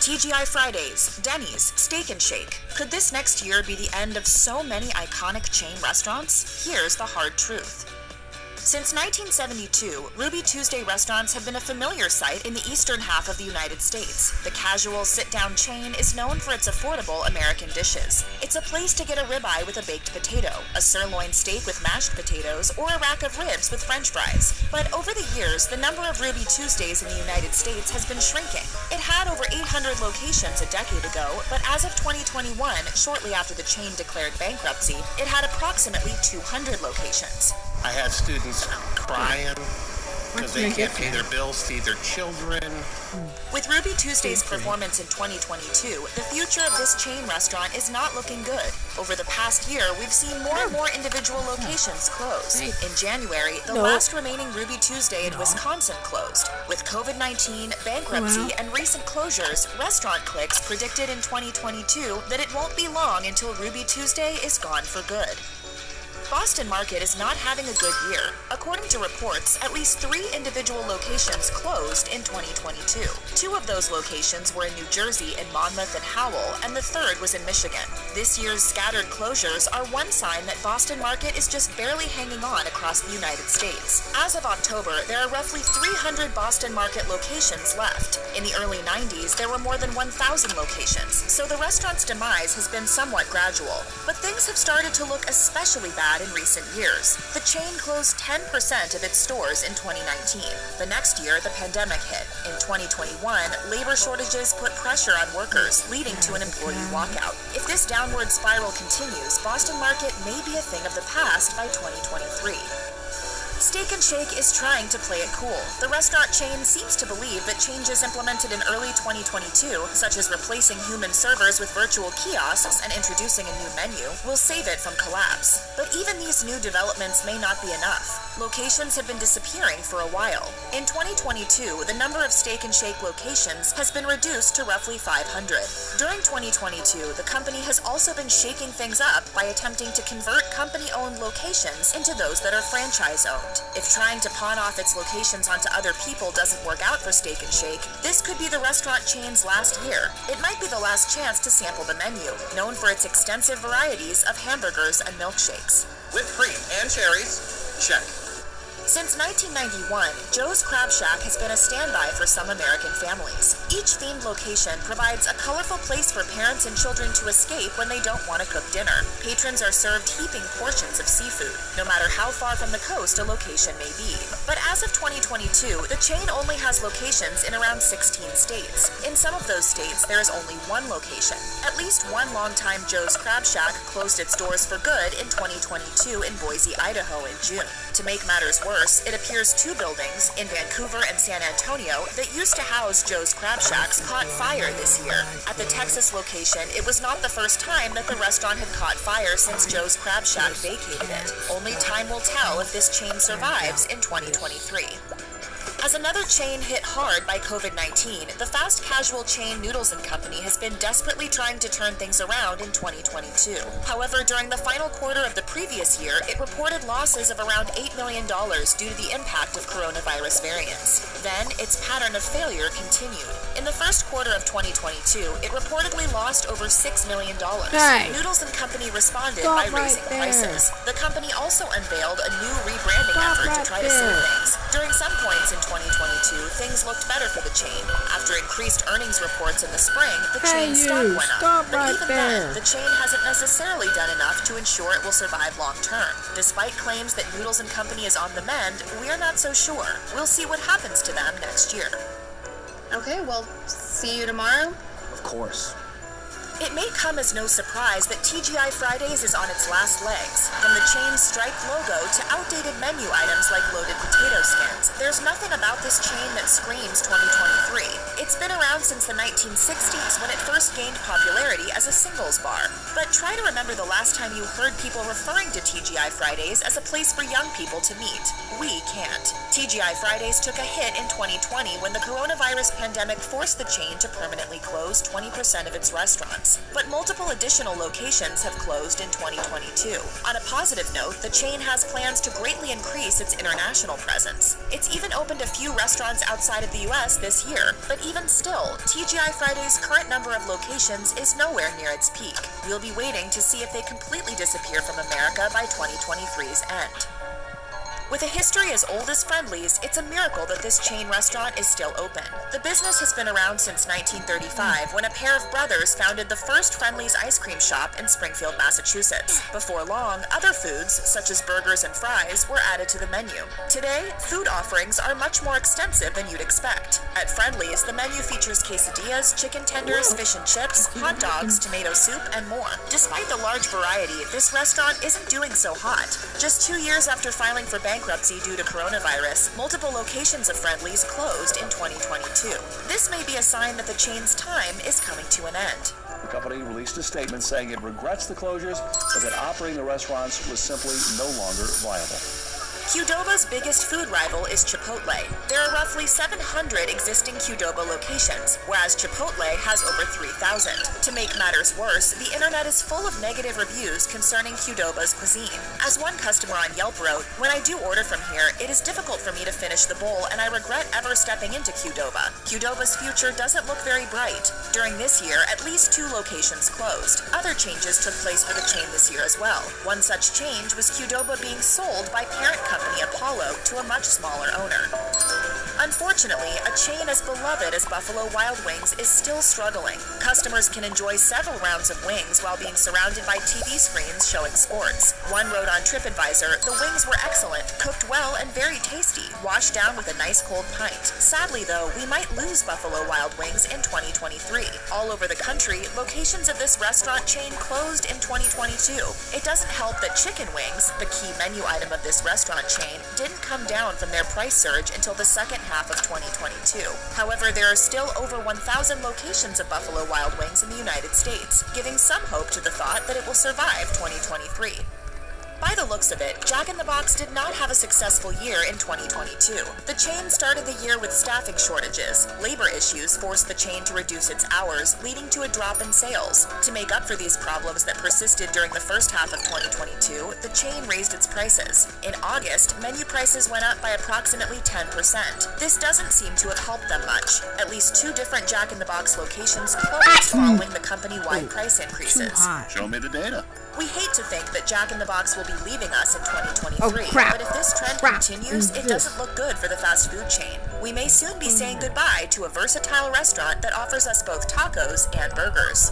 TGI Fridays, Denny's, Steak and Shake. Could this next year be the end of so many iconic chain restaurants? Here's the hard truth. Since 1972, Ruby Tuesday restaurants have been a familiar sight in the eastern half of the United States. The casual sit-down chain is known for its affordable American dishes. It's a place to get a ribeye with a baked potato, a sirloin steak with mashed potatoes, or a rack of ribs with French fries. But over the years, the number of Ruby Tuesdays in the United States has been shrinking. It had over 800 locations a decade ago, but as of 2021, shortly after the chain declared bankruptcy, it had approximately 200 locations. I had students crying because they can't pay their bills, feed their children. With Ruby Tuesday's performance in 2022, the future of this chain restaurant is not looking good. Over the past year, we've seen more and more individual locations close. In January, the last remaining Ruby Tuesday in Wisconsin closed. With COVID-19, bankruptcy, and recent closures, Restaurant Clicks predicted in 2022 that it won't be long until Ruby Tuesday is gone for good. Boston Market is not having a good year. According to reports, at least 3 individual locations closed in 2022. 2 of those locations were in New Jersey in Monmouth and Howell, and the 3rd was in Michigan. This year's scattered closures are one sign that Boston Market is just barely hanging on across the United States. As of October, there are roughly 300 Boston Market locations left. In the early 90s, there were more than 1,000 locations, so the restaurant's demise has been somewhat gradual. But things have started to look especially bad in recent years. The chain closed 10% of its stores in 2019. The next year, the pandemic hit. In 2021, labor shortages put pressure on workers, leading to an employee walkout. If this downward spiral continues, Boston Market may be a thing of the past by 2023. Steak and Shake is trying to play it cool. The restaurant chain seems to believe that changes implemented in early 2022, such as replacing human servers with virtual kiosks and introducing a new menu, will save it from collapse. But even these new developments may not be enough. Locations have been disappearing for a while. In 2022, the number of Steak and Shake locations has been reduced to roughly 500. During 2022, the company has also been shaking things up by attempting to convert company-owned locations into those that are franchise-owned. If trying to pawn off its locations onto other people doesn't work out for Steak and Shake, this could be the restaurant chain's last year. It might be the last chance to sample the menu, known for its extensive varieties of hamburgers and milkshakes. With cream and cherries, check. Since 1991, Joe's Crab Shack has been a standby for some American families. Each themed location provides a colorful place for parents and children to escape when they don't want to cook dinner. Patrons are served heaping portions of seafood, no matter how far from the coast a location may be. But as of 2022, the chain only has locations in around 16 states. In some of those states, there is only one location. At least one longtime Joe's Crab Shack closed its doors for good in 2022 in Boise, Idaho in June. To make matters worse, it appears 2 buildings in Vancouver and San Antonio that used to house Joe's Crab Shacks caught fire this year. At the Texas location, it was not the first time that the restaurant had caught fire since Joe's Crab Shack vacated it. Only time will tell if this chain survives in 2023. As another chain hit hard by COVID-19, the fast casual chain Noodles & Company has been desperately trying to turn things around in 2022. However, during the final quarter of the previous year, it reported losses of around $8 million due to the impact of coronavirus variants. Then, its pattern of failure continued. In the first quarter of 2022, it reportedly lost over $6 million. Noodles & Company responded by raising prices. The company also unveiled a new rebranding effort to try to save things. During some points in 2022, things looked better for the chain. After increased earnings reports in the spring, the chain's stock went up. But even then, the chain hasn't necessarily done enough to ensure it will survive long term. Despite claims that Noodles & Company is on the mend, we're not so sure. We'll see what happens to them next year. Okay, well, see you tomorrow. Of course. It may come as no surprise that TGI Fridays is on its last legs. From the chain's striped logo to outdated menu items like loaded potato skins, there's nothing about this chain that screams 2023. It's been around since the 1960s when it first gained popularity as a singles bar. But try to remember the last time you heard people referring to TGI Fridays as a place for young people to meet. We can't. TGI Fridays took a hit in 2020 when the coronavirus pandemic forced the chain to permanently close 20% of its restaurants. But multiple additional locations have closed in 2022. On a positive note, the chain has plans to greatly increase its international presence. It's even opened a few restaurants outside of the US this year, but even still, TGI Friday's current number of locations is nowhere near its peak. We'll be waiting to see if they completely disappear from America by 2023's end. With a history as old as Friendly's, it's a miracle that this chain restaurant is still open. The business has been around since 1935, when a pair of brothers founded the first Friendly's ice cream shop in Springfield, Massachusetts. Before long, other foods, such as burgers and fries, were added to the menu. Today, food offerings are much more extensive than you'd expect. At Friendly's, the menu features quesadillas, chicken tenders, fish and chips, hot dogs, tomato soup, and more. Despite the large variety, this restaurant isn't doing so hot. Just 2 years after filing for bankruptcy due to coronavirus, multiple locations of Friendly's closed in 2022. This may be a sign that the chain's time is coming to an end. The company released a statement saying it regrets the closures, but that operating the restaurants was simply no longer viable. Qdoba's biggest food rival is Chipotle. There are roughly 700 existing Qdoba locations, whereas Chipotle has over 3,000. To make matters worse, the internet is full of negative reviews concerning Qdoba's cuisine. As one customer on Yelp wrote, "When I do order from here, it is difficult for me to finish the bowl, and I regret ever stepping into Qdoba. Qdoba's future doesn't look very bright." During this year, at least 2 locations closed. Other changes took place for the chain this year as well. One such change was Qdoba being sold by parent company Apollo to a much smaller owner. Unfortunately, a chain as beloved as Buffalo Wild Wings is still struggling. Customers can enjoy several rounds of wings while being surrounded by TV screens showing sports. One wrote on TripAdvisor, "The wings were excellent, cooked well and very tasty, washed down with a nice cold pint. Sadly though, we might lose Buffalo Wild Wings in 2023. All over the country, locations of this restaurant chain closed in 2022. It doesn't help that chicken wings, the key menu item of this restaurant chain, didn't come down from their price surge until the second half of 2022. However, there are still over 1,000 locations of Buffalo Wild Wings in the United States, giving some hope to the thought that it will survive 2023. By the looks of it, Jack in the Box did not have a successful year in 2022. The chain started the year with staffing shortages. Labor issues forced the chain to reduce its hours, leading to a drop in sales. To make up for these problems that persisted during the first half of 2022, the chain raised its prices. In August, menu prices went up by approximately 10%. This doesn't seem to have helped them much. At least 2 different Jack in the Box locations closed following the company-wide price increases. Show me the data. We hate to think that Jack in the Box will be leaving us in 2023, but if this trend continues, it doesn't look good for the fast food chain. We may soon be saying goodbye to a versatile restaurant that offers us both tacos and burgers.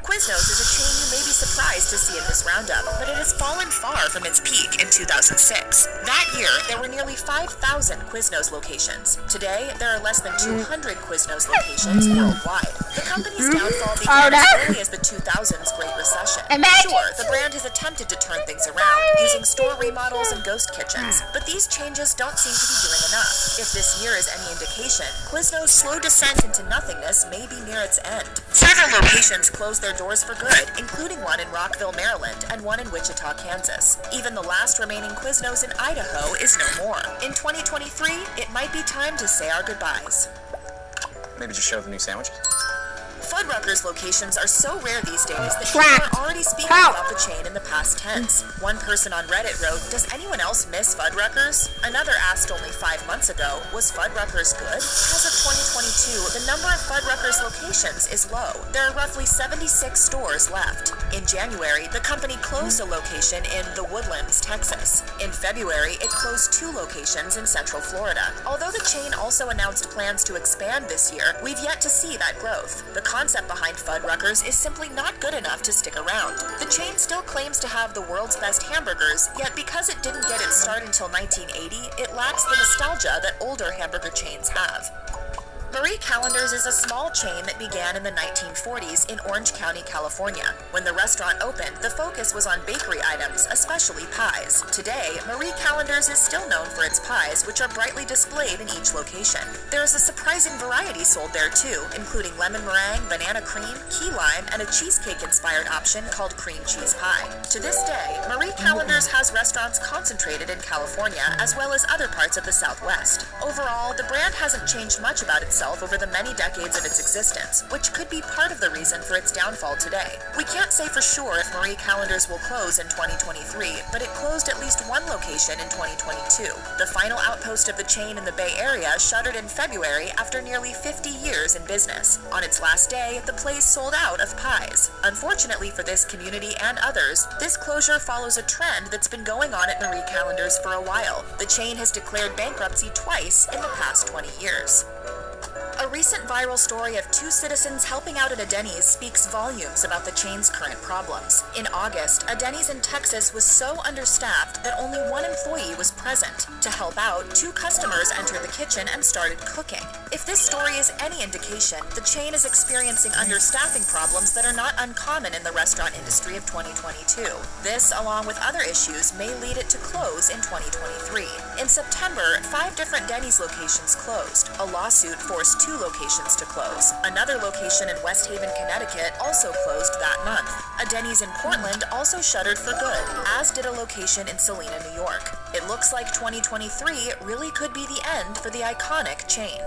Quiznos is a chain you may be surprised to see in this roundup, but it has fallen far from its peak in 2006. That year, there were nearly 5,000 Quiznos locations. Today, there are less than 200 Quiznos locations worldwide. The company's downfall began as early as the 2000s Great Recession. Sure, the brand has attempted to turn things around, using store remodels and ghost kitchens, but these changes don't seem to be doing enough. If this year is any indication, Quiznos' slow descent into nothingness may be near its end. Several locations closed their doors for good, including one in Rockville, Maryland, and one in Wichita, Kansas. Even the last remaining Quiznos in Idaho is no more. In 2023, it might be time to say our goodbyes. Maybe just show the new sandwiches. Fuddruckers locations are so rare these days that people are already speaking about the chain in the past tense. One person on Reddit wrote, "Does anyone else miss Fuddruckers?" Another asked only 5 months ago, "Was Fuddruckers good?" As of 2022, the number of Fuddruckers locations is low. There are roughly 76 stores left. In January, the company closed a location in The Woodlands, Texas. In February, it closed 2 locations in Central Florida. Although the chain also announced plans to expand this year, we've yet to see that growth. The concept behind Fuddruckers is simply not good enough to stick around. The chain still claims to have the world's best hamburgers, yet because it didn't get its start until 1980, it lacks the nostalgia that older hamburger chains have. Marie Callender's is a small chain that began in the 1940s in Orange County, California. When the restaurant opened, the focus was on bakery items, especially pies. Today, Marie Callender's is still known for its pies, which are brightly displayed in each location. There is a surprising variety sold there too, including lemon meringue, banana cream, key lime, and a cheesecake-inspired option called cream cheese pie. To this day, Marie Callender's has restaurants concentrated in California, as well as other parts of the Southwest. Overall, the brand hasn't changed much about its itself over the many decades of its existence, which could be part of the reason for its downfall today. We can't say for sure if Marie Callender's will close in 2023, but it closed at least one location in 2022. The final outpost of the chain in the Bay Area shuttered in February after nearly 50 years in business. On its last day, the place sold out of pies. Unfortunately for this community and others, this closure follows a trend that's been going on at Marie Callender's for a while. The chain has declared bankruptcy twice in the past 20 years. A recent viral story of two citizens helping out at a Denny's speaks volumes about the chain's current problems. In August, a Denny's in Texas was so understaffed that only one employee was present. To help out, two customers entered the kitchen and started cooking. If this story is any indication, the chain is experiencing understaffing problems that are not uncommon in the restaurant industry of 2022. This, along with other issues, may lead it to close in 2023. In September, 5 different Denny's locations closed. A lawsuit forced 2 locations to close. Another location in West Haven, Connecticut also closed that month. A Denny's in Portland also shuttered for good, as did a location in Salina, New York. It looks like 2023 really could be the end for the iconic chain.